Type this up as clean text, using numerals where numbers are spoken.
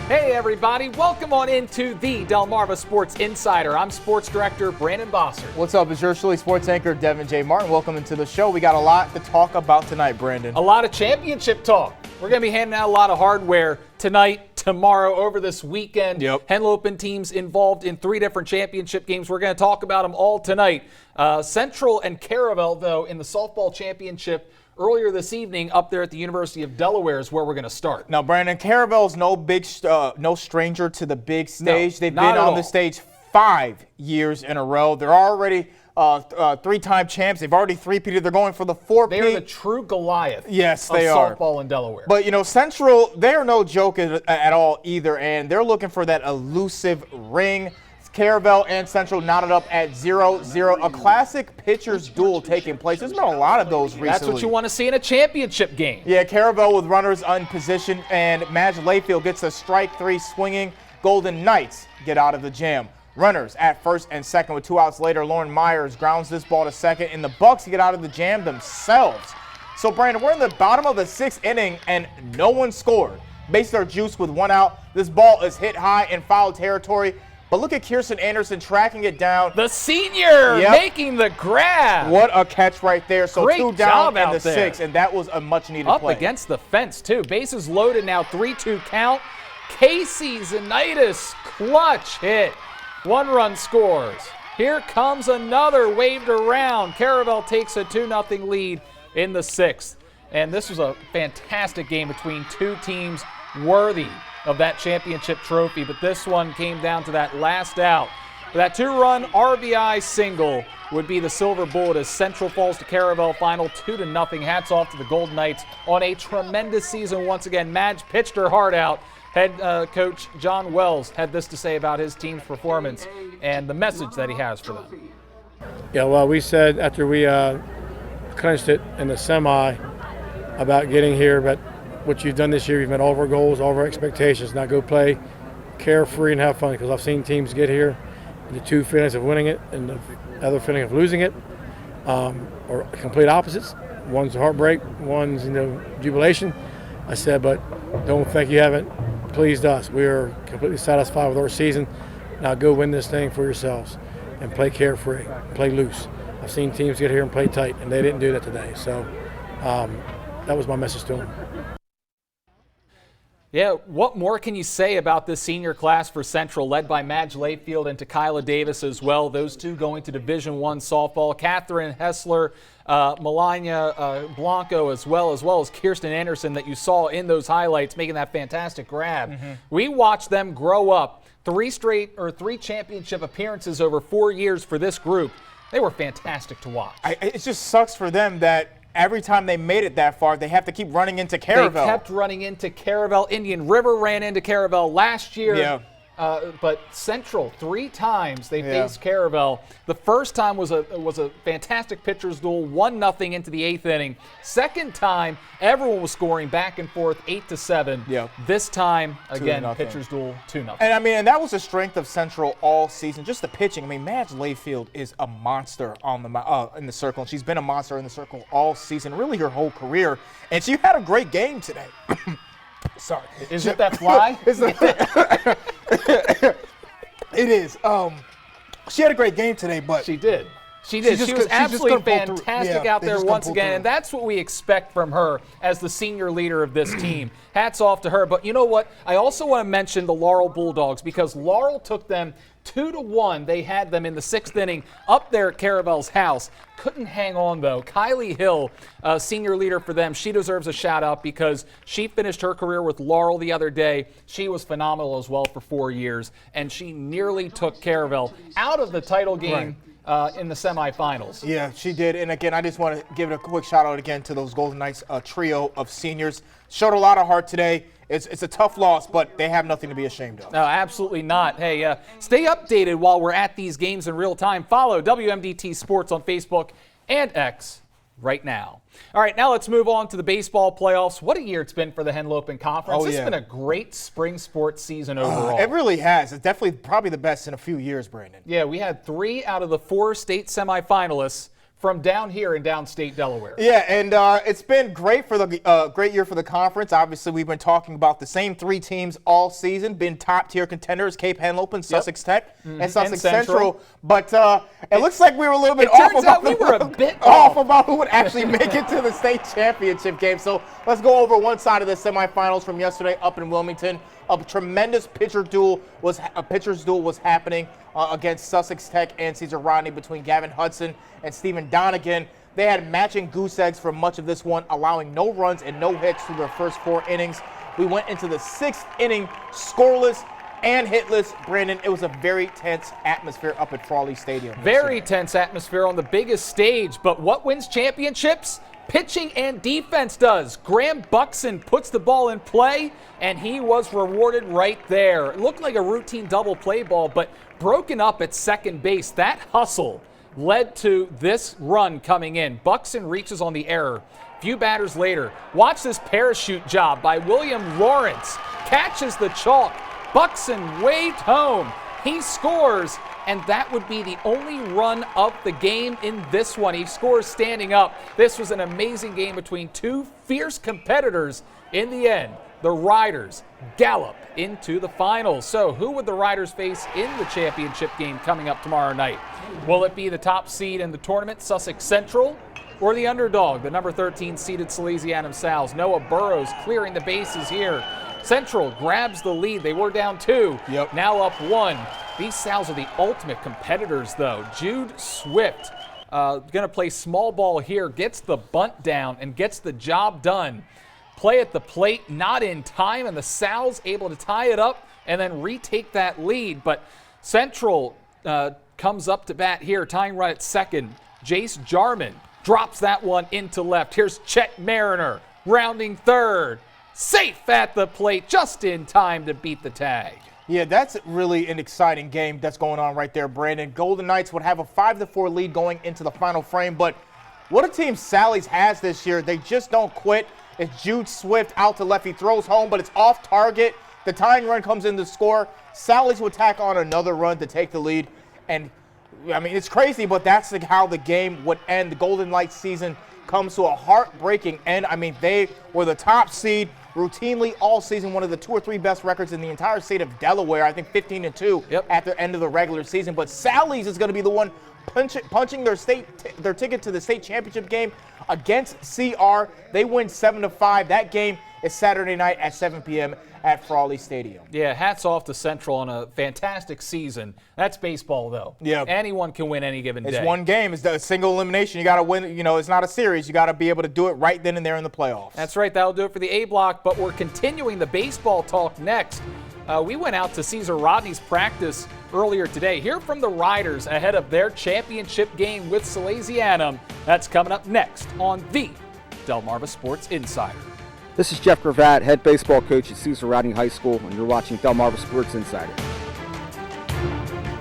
Hey everybody, welcome on into the Delmarva Sports Insider. I'm Sports Director Brandon Bossert. What's up? It's your Shirley Sports Anchor Devin J. Martin. Welcome into the show. We got a lot to talk about tonight, Brandon. A lot of championship talk. We're going to be handing out a lot of hardware tonight, tomorrow, over this weekend. Henlopen teams involved in 3 different championship games. We're going to talk about them all tonight. Central and Caravel, though, in the softball championship earlier this evening up there at the University of Delaware is where we're going to start. Now, Brandon, Caravel's no stranger to the big stage. They've been on the stage 5 years in a row. They're already 3-time champs. They've already three-peated. They're going for the 4-peat. They're the true Goliath of softball in Delaware. But, Central, they're no joke at all either, and they're looking for that elusive ring. Caravel and Central knotted up at 0-0. A classic pitcher's duel taking place. There's been a lot of those recently. That's what you want to see in a championship game. Yeah, Caravel with runners unpositioned, and Madge Layfield gets a strike 3 swinging. Golden Knights get out of the jam. Runners at first and second with 2 outs later. Lauren Myers grounds this ball to second, and the Bucks get out of the jam themselves. So, Brandon, we're in the bottom of the 6th inning, and no one scored. Base their juice with 1 out. This ball is hit high in foul territory. But look at Kirsten Anderson tracking it down. The senior making the grab. What a catch right there. So Great 2 down in the there. 6th, and that was a much-needed play. Up against the fence, too. Bases loaded now, 3-2 count. Casey Zanitis, clutch hit. 1-run scores. Here comes another waved around. Caravel takes a 2-0 lead in the 6th. And this was a fantastic game between 2 teams worthy of that championship trophy, but this one came down to that last out. That 2-run RBI single would be the silver bullet as Central falls to Caravel final 2-0. Hats off to the Golden Knights on a tremendous season once again. Madge pitched her heart out. Head coach John Wells had this to say about his team's performance and the message that he has for them. Yeah, well, we said after we clinched it in the semi about getting here, but what you've done this year, you've met all of our goals, all of our expectations. Now go play carefree and have fun, because I've seen teams get here and the 2 feelings of winning it and the other feeling of losing it or complete opposites. One's heartbreak, one's jubilation. I said, but don't think you haven't pleased us. We are completely satisfied with our season. Now go win this thing for yourselves and play carefree, play loose. I've seen teams get here and play tight, and they didn't do that today. So that was my message to them. Yeah, what more can you say about this senior class for Central, led by Madge Layfield and Tequila Davis as well? Those 2 going to Division I softball. Catherine Hessler, Melania Blanco, as well as Kirsten Anderson that you saw in those highlights making that fantastic grab. We watched them grow up. 3 championship appearances over 4 years for this group. They were fantastic to watch. It just sucks for them that every time they made it that far, they have to keep running into Caravel. They kept running into Caravel. Indian River ran into Caravel last year. Yeah. But Central, 3 times they faced Caravel. The first time was a fantastic pitcher's duel, 1-0 into the 8th inning. Second time, everyone was scoring back and forth, 8-7. Yeah. This time, again, pitcher's duel, 2-0. And that was the strength of Central all season. Just the pitching. Madge Layfield is a monster on the in the circle. And she's been a monster in the circle all season, really her whole career. And she had a great game today. Sorry. Is it that fly? It is. She had a great game today, but she did. She was absolutely fantastic out there once again, and that's what we expect from her as the senior leader of this team. Hats off to her. But you know what? I also want to mention the Laurel Bulldogs, because Laurel took them 2-1. They had them in the 6th inning up there at Caravel's house. Couldn't hang on, though. Kylie Hill, senior leader for them, she deserves a shout-out because she finished her career with Laurel the other day. She was phenomenal as well for 4 years, and she nearly took Caravel out of the title game in the semifinals. Yeah, she did. And again, I just want to give it a quick shout-out again to those Golden Knights trio of seniors. Showed a lot of heart today. It's a tough loss, but they have nothing to be ashamed of. No, absolutely not. Hey, stay updated while we're at these games in real time. Follow WMDT Sports on Facebook and X right now. All right, now let's move on to the baseball playoffs. What a year it's been for the Henlopen Conference. It's been a great spring sports season overall. It really has. It's definitely probably the best in a few years, Brandon. Yeah, we had 3 out of the 4 state semifinalists from down here in downstate Delaware. Yeah, and it's been great for the great year for the conference. Obviously, we've been talking about the same three teams all season, been top-tier contenders, Cape Henlopen, Sussex Tech, and Sussex Central. But it looks like we were a little bit off about who would actually make it to the state championship game. So let's go over one side of the semifinals from yesterday up in Wilmington. A tremendous pitcher's duel was happening against Sussex Tech and Cesar Rodney between Gavin Hudson and Stephen Donegan. They had matching goose eggs for much of this one, allowing no runs and no hits through their first 4 innings. We went into the 6th inning scoreless and hitless. Brandon, it was a very tense atmosphere up at Frawley Stadium. Very tense atmosphere on the biggest stage, but what wins championships? Pitching and defense does. Graham Buxton puts the ball in play, and he was rewarded right there. It looked like a routine double play ball, but broken up at second base. That hustle led to this run coming in. Buxton reaches on the error. Few batters later, watch this parachute job by William Lawrence. Catches the chalk. Buxton waved home. He scores, and that would be the only run of the game in this one. He scores standing up. This was an amazing game between two fierce competitors. In the end, the Riders gallop into the finals. So who would the Riders face in the championship game coming up tomorrow night? Will it be the top seed in the tournament, Sussex Central, or the underdog, the number 13 seeded Salesianum Sal's? Noah Burrows clearing the bases here. Central grabs the lead. They were down 2, now up 1. These Sal's are the ultimate competitors, though. Jude Swift going to play small ball here, gets the bunt down and gets the job done. Play at the plate, not in time, and the Sal's able to tie it up and then retake that lead. But Central comes up to bat here, tying right at second. Jace Jarman drops that one into left. Here's Chet Mariner rounding third. Safe at the plate, just in time to beat the tag. Yeah, that's really an exciting game that's going on right there, Brandon. Golden Knights would have a 5-4 lead going into the final frame, but what a team Sally's has this year. They just don't quit. It's Jude Swift out to left. He throws home, but it's off target. The tying run comes in to score. Sally's would tack on another run to take the lead. And, I mean, it's crazy, but that's how the game would end. The Golden Knights season comes to a heartbreaking end. I mean, they were the top seed routinely all season, one of the 2 or 3 best records in the entire state of Delaware. I think 15-2 at the end of the regular season. But Sally's is going to be the one punching their ticket to the state championship game against CR. They win 7-5. That game is Saturday night at 7 p.m. at Frawley Stadium. Yeah, hats off to Central on a fantastic season. That's baseball, though. Yeah, anyone can win any given day. It's one game. It's a single elimination. You got to win. You know, it's not a series. You got to be able to do it right then and there in the playoffs. That's right. That'll do it for the A block. But we're continuing the baseball talk next. We went out to Cesar Rodney's practice earlier today. Hear from the Riders ahead of their championship game with Salesianum. That's coming up next on the Delmarva Sports Insider. This is Jeff Gravatt, head baseball coach at Cesar Rodney High School, and you're watching Delmarva Sports Insider.